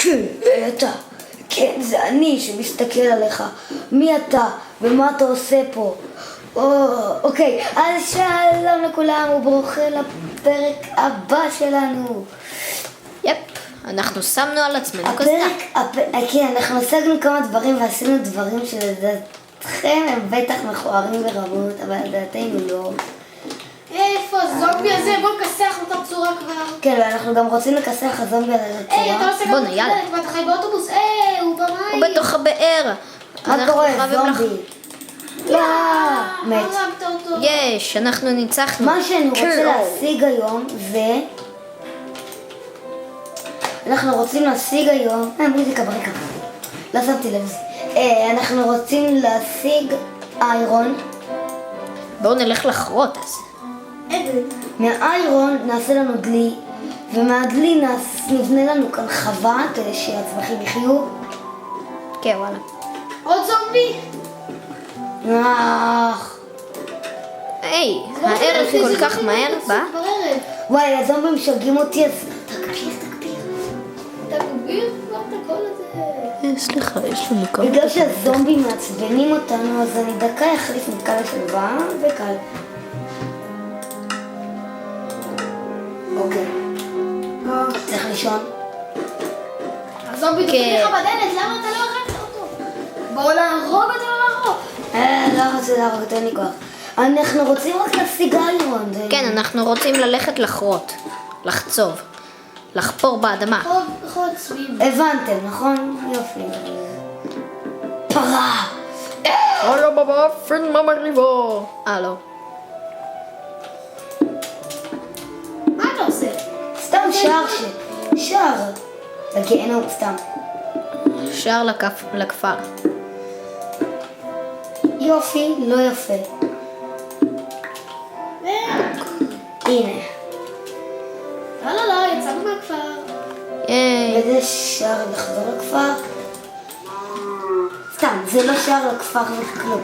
כן, אתה. כן, זה אני שמסתכל עליך. מי אתה ומה אתה עושה פה? אוקיי, אז שלום לכולם וברוכים לפרק הבא שלנו. יפ, אנחנו שמנו על עצמנו קסדה. כן, אנחנו השגנו כמה דברים ועשינו דברים שלדעתכם הם בטח מכוערים ברמות, אבל לדעתנו לא. איפה הזומבי הזה? בוא נכסח אותה בצורה כבר. כן, ואנחנו גם רוצים לכסח הזומבי על הצורה. אתה עושה גם יאללה. ואתה חי באוטובוס? הוא במים. הוא בתוך הבאר. מה אנחנו קורה, חייבים זומבי? לא, מת. הרגת אותו. יש, אנחנו ניצחנו. מה שאני רוצה להשיג היום זה... אנחנו רוצים להשיג היום... מוזיקה ברקע. לא שמתי לב זה. אנחנו רוצים להשיג איירון. בואו נלך לחרות אז. מהאיירון נעשה לנו דלי, ומהדלי נבנה לנו כאן חווה כדי שהצמחים יחיו. כן, וואלה. עוד זומבי? היי, הערב כל כך מהר בא. בערב. וואי, הזומבים משגעים אותי, אז תגביר. תגביר כבר את הקול הזה. סליחה, יש לנו כמה. בגלל שהזומבים מעצבנים אותנו, אז אני דקה אחליף מקל לשלווה וקל. אוקיי. צריך לישון. הזומבי דופק לך בדלת, למה אתה לא הרגת אותו? בואו להרוג אותו או להרוג? לא רוצה להרוג, תן לי כוח. אנחנו רוצים רק להשיג איירון. כן, אנחנו רוצים ללכת לחרות. לחצוב. לחפור באדמה. חוד סביב. הבנתם, נכון? יופי. פרה! הלו בבא, פרן ממריבו. לא. מה אתה עושה? סתם שער לגיהנום, סתם. שער לכפר. יופי, לא יפה. הנה. לא, יצאנו מהכפר. ייי. וזה שער לחזור לכפר. סתם, זה לא שער לכפר וכלום.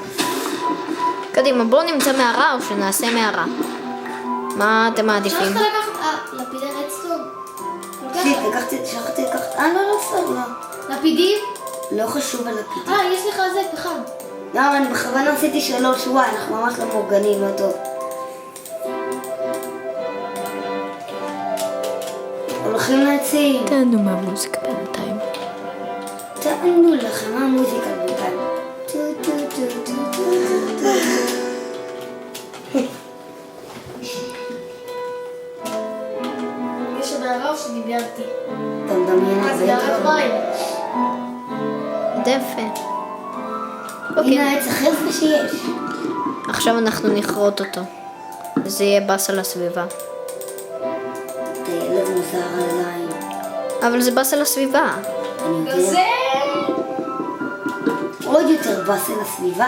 קדימה, בואו נמצא מערה או שנעשה מערה. מה אתם מעדיפים? שכחת לקחת, לפידי רדסטון. שכחתי לקחת, לא, סתם, לא. לפידים? לא חשוב על הפיד. יש לך זה פחם. לא, אני בכוונה עשיתי 3, וואי, אנחנו ממש לא מאורגנים, לא טוב. הולכים לעצים. תענו מהמוזיקה בינתיים. תענו לכם מה המוזיקה בינתיים. יש עוד הרב שדיברתי. אתה מדמיין אז גרת מים. זה יפה. הנה העץ הכי יפה שיש. עכשיו אנחנו נכרות אותו. זה יהיה בס על הסביבה. אתה ילד מוזר עליי. אבל זה בס על הסביבה. אני יודע. זה... עוד יותר באסל הסביבה.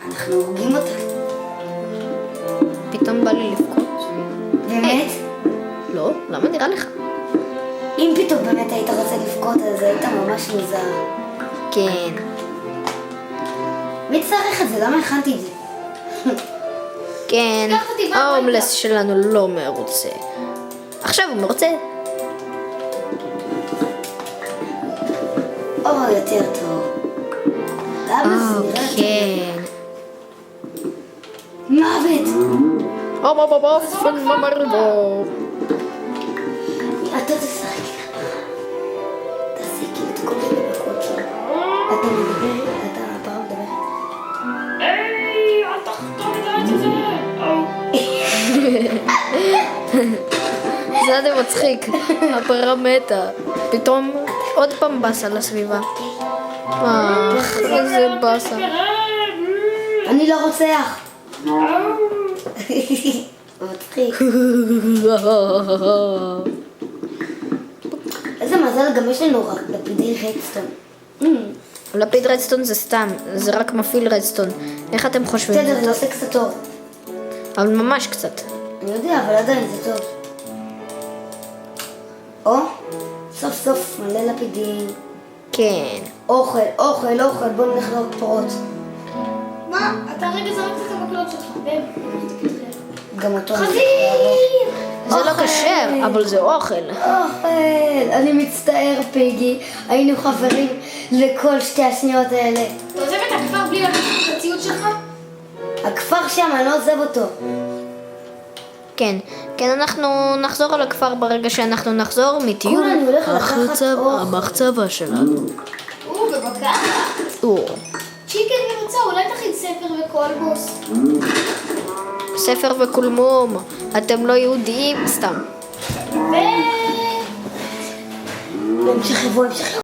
אנחנו הורגים אותה. פתאום בא לי לבכות. באמת? לא? למה נראה לך? אם פתאום באמת היית רוצה לבכות, אז היית ממש מוזר. כן. מי צריך את זה? למה הכנתי את זה? כן. קח אותי הביתה. ההומלס שלנו לא מרוצה. עכשיו הוא מרוצה. יותר טוב. כן. מוות! פן ממריבו. אתה תשחק. תעשי כאילו את כל הדקות שלך. אתה מדבר, אתה הפעם מדבר. היי, אל תחתום את העץ הזה. זה די מצחיק. הפרה מתה. פתאום עוד פעם בס על הסביבה. איזה בסה. אני לא רוצח. מצחיק. איזה מזל, גם יש לנו רק לפידי רדסטון. לפיד רדסטון זה סתם, זה רק מפעיל רדסטון. איך אתם חושבים? בסדר, זה עושה קצת טוב. אבל ממש קצת. אני יודע, אבל עדיין זה טוב. סוף סוף מלא לפידים. כן. אוכל, בוא נלך לראות פרות. מה? אתה רגע זרקת את המקלות שלך. גם אותו. חזיר! זה לא כשר, אבל זה אוכל. אני מצטער, תישאר פיגי, היינו חברים לכל 2 השניות האלה. אתה עוזב את הכפר בלי לקחת את הציוד שלך? הכפר שם, אני לא עוזב אותו. כן, אנחנו נחזור על הכפר ברגע שאנחנו נחזור מטיול כולה אני הולך לקחת אוכל. המחצבה שלנו. בבקרה. צ'יקן ממוצע, אולי תכין ספר וקולמוס. ספר וקולמום, אתם לא יהודיים, סתם. בהמשך יבוא, המשך יבוא.